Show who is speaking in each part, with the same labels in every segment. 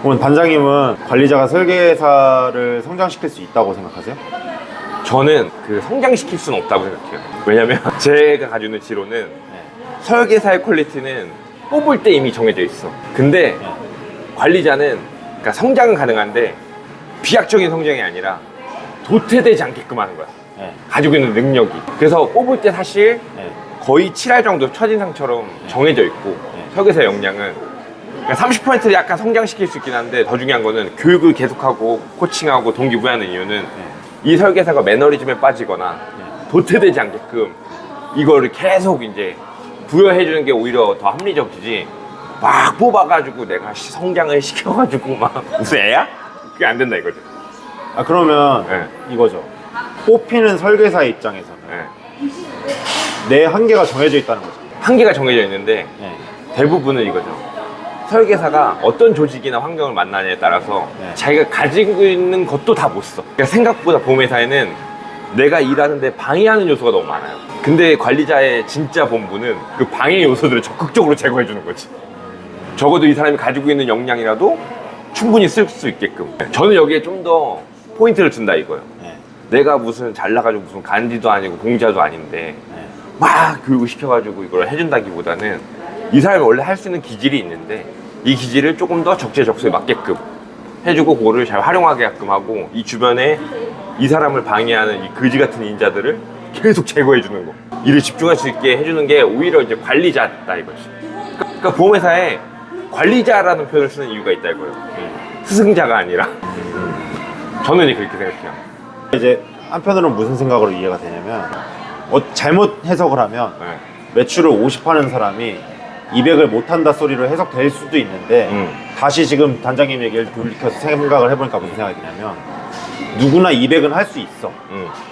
Speaker 1: 그럼 단장님은 관리자가 설계사를 성장시킬 수 있다고 생각하세요?
Speaker 2: 저는 그 성장시킬 수는 없다고 생각해요. 왜냐면 제가 가지고 있는 지론은 설계사의 퀄리티는 뽑을 때 이미 정해져 있어. 근데 관리자는 그러니까 성장은 가능한데 비약적인 성장이 아니라 도태되지 않게끔 하는 거야. 가지고 있는 능력이. 그래서 뽑을 때 사실 거의 7할 정도 첫인상처럼 정해져 있고 설계사 역량은 그러니까 30%를 약간 성장시킬 수 있긴 한데 더 중요한 거는 교육을 계속하고 코칭하고 동기부여하는 이유는 이 설계사가 매너리즘에 빠지거나 도태되지 않게끔 이거를 계속 이제 부여해주는 게 오히려 더 합리적이지 막 뽑아가지고 내가 성장을 시켜가지고 막 무슨 애야? 그게 안 된다 이거죠.
Speaker 1: 아 그러면 이거죠. 뽑히는 설계사 입장에서는 내 한계가 정해져 있다는 거죠.
Speaker 2: 한계가 정해져 있는데 대부분은 이거죠. 설계사가 어떤 조직이나 환경을 만나냐에 따라서 자기가 가지고 있는 것도 다 못 써. 그러니까 생각보다 보험회사에는 내가 일하는데 방해하는 요소가 너무 많아요. 근데 관리자의 진짜 본분은 그 방해 요소들을 적극적으로 제거해 주는 거지. 적어도 이 사람이 가지고 있는 역량이라도 충분히 쓸 수 있게끔. 저는 여기에 좀 더 포인트를 준다 이거예요. 내가 무슨 잘나가지고 무슨 간디도 아니고 공자도 아닌데 막 교육을 시켜가지고 이걸 해준다기보다는 이 사람이 원래 할 수 있는 기질이 있는데 이 기질을 조금 더 적재적소에 맞게끔 해주고 그거를 잘 활용하게끔 하고 이 주변에 이 사람을 방해하는 이 거지 같은 인자들을 계속 제거해주는 거, 일을 집중할 수 있게 해주는 게 오히려 이제 관리자다 이거지. 그러니까 보험회사에 관리자라는 표현을 쓰는 이유가 있다 이거예요. 스승자가 아니라. 저는 이제 그렇게 생각해요.
Speaker 1: 이제 한편으로는 무슨 생각으로 이해가 되냐면 잘못 해석을 하면 매출을 50 하는 사람이 200을 못한다 소리로 해석될 수도 있는데 다시 지금 단장님 얘기를 돌이켜서 생각을 해보니까 무슨 생각이 드냐면 누구나 200은 할 수 있어.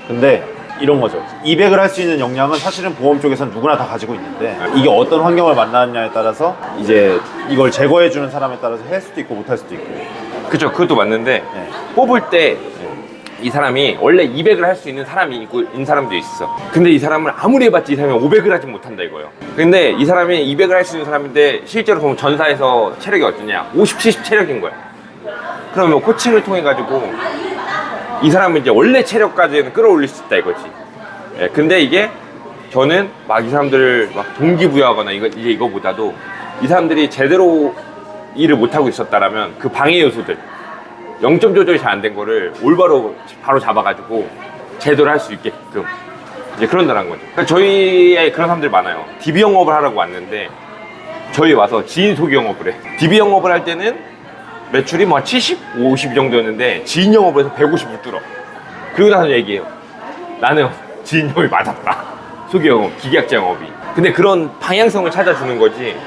Speaker 1: 근데 이런 거죠. 200을 할 수 있는 역량은 사실은 보험 쪽에서는 누구나 다 가지고 있는데 이게 어떤 환경을 만나느냐에 따라서 이제 이걸 제거해주는 사람에 따라서 할 수도 있고 못할 수도 있고.
Speaker 2: 그쵸, 그것도 맞는데 뽑을 때 이 사람이 원래 200을 할 수 있는 사람이 있고 있는 사람도 있어. 근데 이 사람을 아무리 해봤지 이 사람이 500을 하지 못한다 이거예요. 근데 이 사람이 200을 할 수 있는 사람인데 실제로 보면 전사에서 체력이 어떠냐 50, 70 체력인 거야. 그러면 뭐 코칭을 통해 가지고 이 사람은 이제 원래 체력까지는 끌어올릴 수 있다 이거지. 근데 이게 저는 막 이 사람들을 막 동기부여하거나 이거보다도 이 사람들이 제대로 일을 못하고 있었다라면 그 방해 요소들 0점 조절이 잘 안 된 거를 올바로 바로 잡아가지고 제대로 할 수 있게끔 이제 그런다는 거죠. 그러니까 저희에 그런 사람들 많아요. DB 영업을 하라고 왔는데 저희 와서 지인 소개 영업을 해. DB 영업을 할 때는 매출이 뭐 70, 50 정도였는데 지인 영업을 해서 150을 뚫어. 그리고 나서 얘기해요. 나는 지인 영업이 맞았다. 소개 영업, 기계약자 영업이. 근데 그런 방향성을 찾아주는 거지.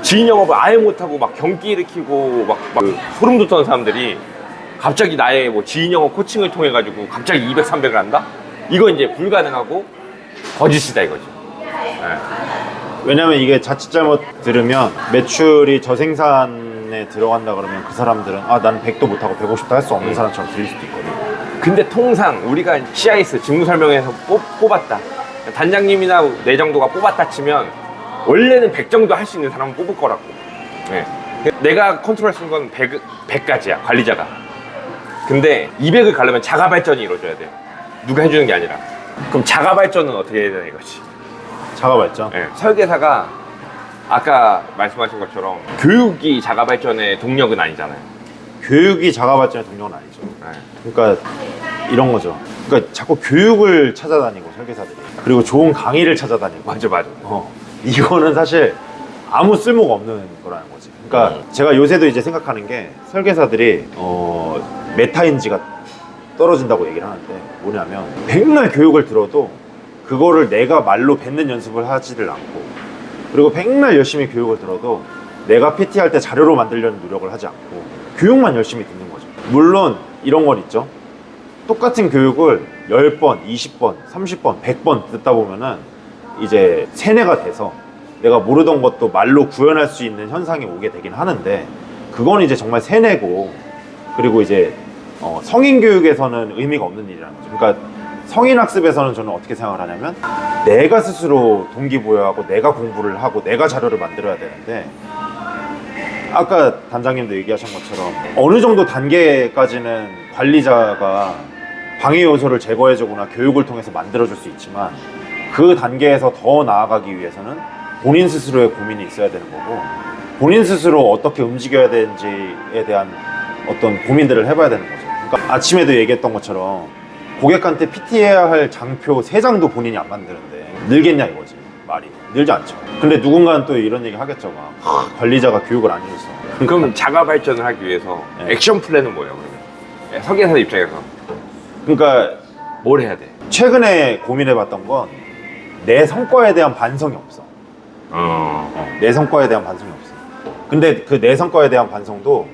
Speaker 2: 지인 영업을 아예 못하고 막 경기 일으키고 막 소름 돋던 사람들이 갑자기 나의 뭐 지인 영업 코칭을 통해 가지고 갑자기 200, 300을 한다? 이건 이제 불가능하고 거짓이다 이거지.
Speaker 1: 왜냐면 이게 자칫 잘못 들으면 매출이 저생산에 들어간다 그러면 그 사람들은 아 나는 100도 못하고 150도 할 수 없는 사람처럼 들릴 수도 있거든.
Speaker 2: 근데 통상 우리가 CIS 직무 설명에서 뽑았다. 단장님이나 내정도가 뽑았다 치면 원래는 100 정도 할 수 있는 사람은 뽑을 거라고. 내가 컨트롤할 수 있는 건 100까지야 관리자가. 근데 200을 가려면 자가 발전이 이루어져야 돼요. 누가 해주는 게 아니라. 그럼 자가 발전은 어떻게 해야 되나 이거지.
Speaker 1: 자가 발전?
Speaker 2: 설계사가 아까 말씀하신 것처럼 교육이 자가 발전의 동력은 아니잖아요.
Speaker 1: 교육이 자가 발전의 동력은 아니죠. 그러니까 이런 거죠. 그러니까 자꾸 교육을 찾아다니고 설계사들이 그리고 좋은 강의를 찾아다니고.
Speaker 2: 맞아.
Speaker 1: 이거는 사실 아무 쓸모가 없는 거라는 거지. 그러니까 제가 요새도 이제 생각하는 게 설계사들이 메타인지가 떨어진다고 얘기를 하는데 뭐냐면 백날 교육을 들어도 그거를 내가 말로 뱉는 연습을 하지를 않고 그리고 백날 열심히 교육을 들어도 내가 PT 할 때 자료로 만들려는 노력을 하지 않고 교육만 열심히 듣는 거죠. 물론 이런 건 있죠. 똑같은 교육을 10번, 20번, 30번, 100번 듣다 보면은 이제 세뇌가 돼서 내가 모르던 것도 말로 구현할 수 있는 현상이 오게 되긴 하는데 그건 이제 정말 세뇌고 그리고 이제 성인 교육에서는 의미가 없는 일이라는 거죠. 그러니까 성인 학습에서는 저는 어떻게 생각을 하냐면 내가 스스로 동기부여하고 내가 공부를 하고 내가 자료를 만들어야 되는데 아까 단장님도 얘기하신 것처럼 어느 정도 단계까지는 관리자가 방해 요소를 제거해주거나 교육을 통해서 만들어줄 수 있지만 그 단계에서 더 나아가기 위해서는 본인 스스로의 고민이 있어야 되는 거고 본인 스스로 어떻게 움직여야 되는지에 대한 어떤 고민들을 해봐야 되는 거죠. 그러니까 아침에도 얘기했던 것처럼 고객한테 PT해야 할 장표 3장도 본인이 안 만드는데 늘겠냐 이거지. 말이 늘지 않죠. 근데 누군가는 또 이런 얘기 하겠죠. 막 관리자가 교육을 안 해줬어.
Speaker 2: 그럼 자가 발전을 하기 위해서
Speaker 1: 네.
Speaker 2: 액션 플랜은 뭐예요? 그러면 설계사 입장에서
Speaker 1: 그러니까
Speaker 2: 뭘 해야 돼?
Speaker 1: 최근에 고민해봤던 건 내 성과에 대한 반성이 없어. 내 성과에 대한 반성이 없어. 근데 그 내 성과에 대한 반성도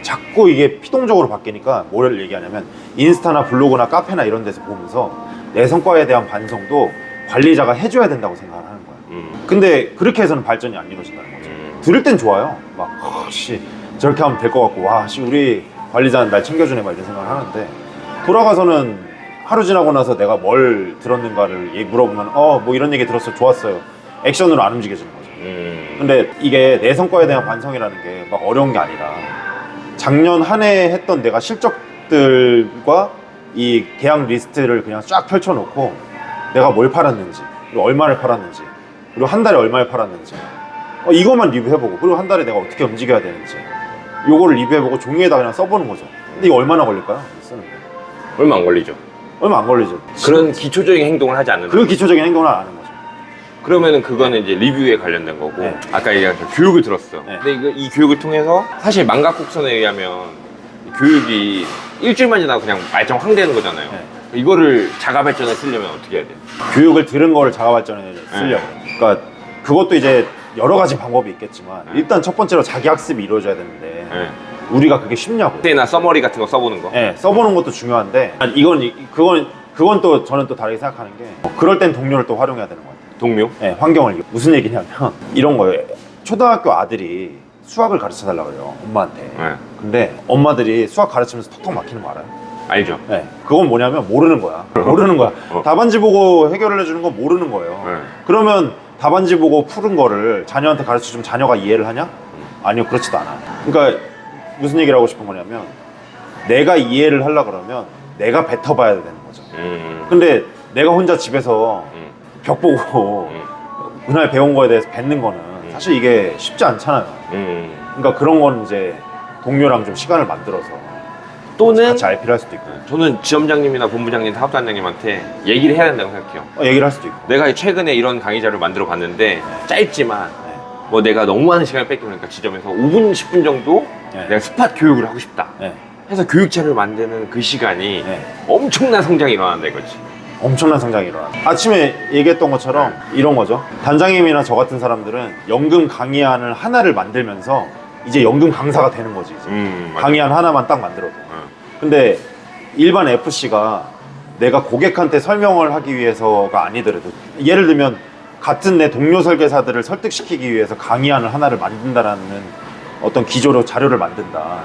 Speaker 1: 자꾸 이게 피동적으로 바뀌니까 뭘 얘기하냐면 인스타나 블로그나 카페나 이런 데서 보면서 내 성과에 대한 반성도 관리자가 해줘야 된다고 생각을 하는 거야. 근데 그렇게 해서는 발전이 안 이루어진다는 거죠. 들을 땐 좋아요. 막 씨 저렇게 하면 될 것 같고 와 씨 우리 관리자는 날 챙겨주네 막 이런 생각을 하는데 돌아가서는 하루 지나고 나서 내가 뭘 들었는가를 물어보면 뭐 이런 얘기 들었어 좋았어요. 액션으로 안 움직여지는 거죠. 근데 이게 내 성과에 대한 반성이라는 게 막 어려운 게 아니라 작년 한 해 했던 내가 실적들과 이 계약 리스트를 그냥 쫙 펼쳐놓고 내가 뭘 팔았는지 그리고 얼마를 팔았는지 그리고 한 달에 얼마를 팔았는지 이것만 리뷰해보고 그리고 한 달에 내가 어떻게 움직여야 되는지 요거를 리뷰해보고 종이에다 그냥 써보는 거죠. 근데 이거 얼마나 걸릴까요? 쓰는데
Speaker 2: 얼마 안 걸리죠.
Speaker 1: 얼마 안 걸리죠.
Speaker 2: 그런 기초적인 행동을 하지 않는다.
Speaker 1: 그 기초적인 행동을 안 하는 거죠.
Speaker 2: 그러면은 그거는 이제 리뷰에 관련된 거고
Speaker 1: 네.
Speaker 2: 아까 얘기한 교육을 들었어.
Speaker 1: 네.
Speaker 2: 근데 이 교육을 통해서 사실 만각국선에 의하면 교육이 일주일만 지나고 그냥 말짱황되는 거잖아요.
Speaker 1: 네.
Speaker 2: 이거를 자가 발전에 쓰려면 어떻게 해야 돼?
Speaker 1: 교육을 들은 거를 자가발전에 쓰려고. 그러니까 그것도 이제 여러 가지 방법이 있겠지만 일단 첫 번째로 자기 학습이 이루어져야 되는데
Speaker 2: 네.
Speaker 1: 우리가 그게 쉽냐고.
Speaker 2: 그때나 써머리 같은 거 써보는 거.
Speaker 1: 네, 써보는 것도 중요한데 그건 또 저는 또 다르게 생각하는 게 그럴 땐 동료를 또 활용해야 되는 것 같아요.
Speaker 2: 동료?
Speaker 1: 네, 환경을 무슨 얘기냐면 이런 거예요. 초등학교 아들이 수학을 가르쳐 달라고 그래요 엄마한테.
Speaker 2: 네.
Speaker 1: 근데 엄마들이 수학 가르치면서 톡톡 막히는 거 알아요?
Speaker 2: 알죠.
Speaker 1: 네, 그건 뭐냐면 모르는 거야. 모르는 거야. 답안지 보고 해결을 해주는 건 모르는 거예요.
Speaker 2: 네.
Speaker 1: 그러면 답안지 보고 푸른 거를 자녀한테 가르쳐주면 자녀가 이해를 하냐? 아니요, 그렇지도 않아. 그러니까 무슨 얘기를 하고 싶은 거냐면 내가 이해를 하려고 그러면 내가 뱉어봐야 되는 거죠. 근데 내가 혼자 집에서 벽 보고 그날 배운 거에 대해서 뱉는 거는 사실 이게 쉽지 않잖아요. 그러니까 그런 건 이제 동료랑 좀 시간을 만들어서
Speaker 2: 또는
Speaker 1: 같이 RP를 할 수도 있고
Speaker 2: 저는 지점장님이나 본부장님, 사업단장님한테 얘기를 해야 된다고 생각해요.
Speaker 1: 얘기를 할 수도 있고.
Speaker 2: 내가 최근에 이런 강의자를 만들어 봤는데 짧지만 뭐 내가 너무 많은 시간을 뺏기니까 지점에서 5분, 10분 정도
Speaker 1: 네.
Speaker 2: 내가 스팟 교육을 하고 싶다
Speaker 1: 네.
Speaker 2: 해서 교육자를 만드는 그 시간이
Speaker 1: 네.
Speaker 2: 엄청난 성장이 일어난다 이거지.
Speaker 1: 엄청난 성장이 일어나. 아침에 얘기했던 것처럼 이런 거죠. 단장님이나 저 같은 사람들은 연금 강의안을 하나를 만들면서 이제 연금 강사가 되는 거지. 이제.
Speaker 2: 맞아.
Speaker 1: 강의안 하나만 딱 만들어도. 근데 일반 FC가 내가 고객한테 설명을 하기 위해서가 아니더라도 예를 들면 같은 내 동료 설계사들을 설득시키기 위해서 강의안을 하나를 만든다라는 어떤 기조로 자료를 만든다.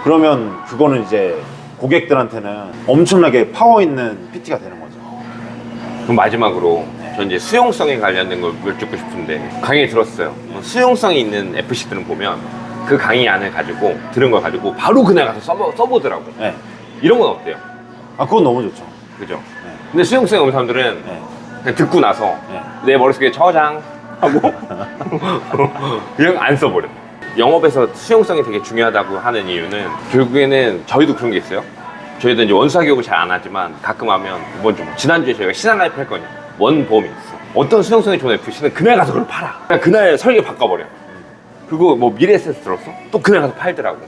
Speaker 1: 그러면 그거는 이제 고객들한테는 엄청나게 파워 있는 PT가 되는 거죠.
Speaker 2: 그럼 마지막으로 전 이제 수용성에 관련된 걸 여쭙고 싶은데 강의 들었어요. 수용성이 있는 FC들은 보면 그 강의안을 가지고 들은 걸 가지고 바로 그날 가서 써보더라고.
Speaker 1: 네.
Speaker 2: 이런 건 어때요?
Speaker 1: 그건 너무 좋죠.
Speaker 2: 그죠?
Speaker 1: 네.
Speaker 2: 근데 수용성이 없는 사람들은
Speaker 1: 네.
Speaker 2: 그냥 듣고 나서
Speaker 1: 네.
Speaker 2: 내 머릿속에 저장 하고 그냥 안 써버려. 영업에서 수용성이 되게 중요하다고 하는 이유는 결국에는 저희도 그런 게 있어요. 저희도 이제 원수화 교육을 잘 안 하지만 가끔 하면 이번 주 지난주에 저희가 신한라이프 했거든요. 원보험이 있어. 어떤 수용성이 좋은 FC는 그날 가서 그걸 팔아. 그냥 그날 설계 바꿔버려. 그리고 뭐 미래에셋 들었어? 또 그날 가서 팔더라고.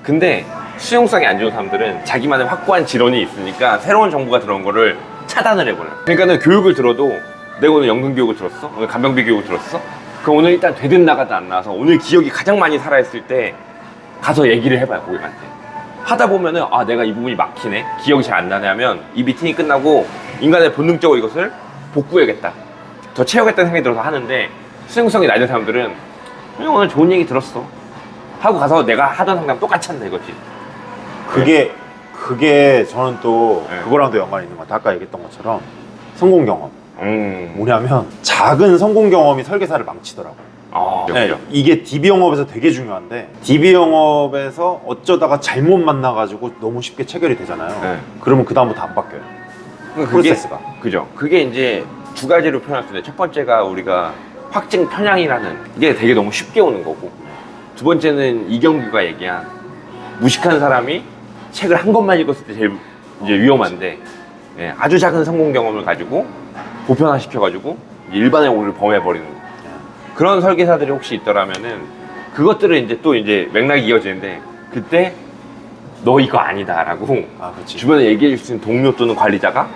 Speaker 2: 근데 수용성이 안 좋은 사람들은 자기만의 확고한 지론이 있으니까 새로운 정보가 들어온 거를 차단을 해버려요. 그러니까는 교육을 들어도 내가 오늘 연금 교육을 들었어? 오늘 간병비 교육을 들었어? 그럼 오늘 일단 되든 나가든 안 나와서 오늘 기억이 가장 많이 살아있을 때 가서 얘기를 해봐요, 고객한테. 하다 보면은 내가 이 부분이 막히네, 기억이 잘 안 나네 하면 이 미팅이 끝나고 인간의 본능적으로 이것을 복구해야겠다, 더 채우겠다는 생각이 들어서 하는데 수용성이 낮은 사람들은 그냥 오늘 좋은 얘기 들었어 하고 가서 내가 하던 상담 똑같이 한다 이거지.
Speaker 1: 그게 저는 또
Speaker 2: 네.
Speaker 1: 그거랑도 연관이 있는 것 같아요. 아까 얘기했던 것처럼 성공 경험.
Speaker 2: 음.
Speaker 1: 뭐냐면 작은 성공 경험이 설계사를 망치더라고요. 네, 이게 DB 영업에서 되게 중요한데 DB 영업에서 어쩌다가 잘못 만나가지고 너무 쉽게 체결이 되잖아요.
Speaker 2: 네.
Speaker 1: 그러면 그 다음부터 안 바뀌어요.
Speaker 2: 그게,
Speaker 1: 프로세스가.
Speaker 2: 그죠. 그게 이제 두 가지로 표현할 수 있는데, 첫 번째가 우리가 확증 편향이라는 게 되게 너무 쉽게 오는 거고, 두 번째는 이경규가 얘기한 무식한 사람이 책을 한 권만 읽었을 때 제일 이제 위험한데, 예, 아주 작은 성공 경험을 가지고 보편화시켜가지고 이제 일반의 오류를 범해버리는 거. 그런 설계사들이 혹시 있더라면은 그것들을 이제 또 이제 맥락이 이어지는데, 그때 너 이거 아니다라고
Speaker 1: 아, 그렇지.
Speaker 2: 주변에 얘기해 줄 수 있는 동료 또는 관리자가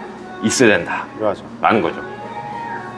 Speaker 2: 있어야 된다
Speaker 1: 필요하죠.
Speaker 2: 라는 거죠.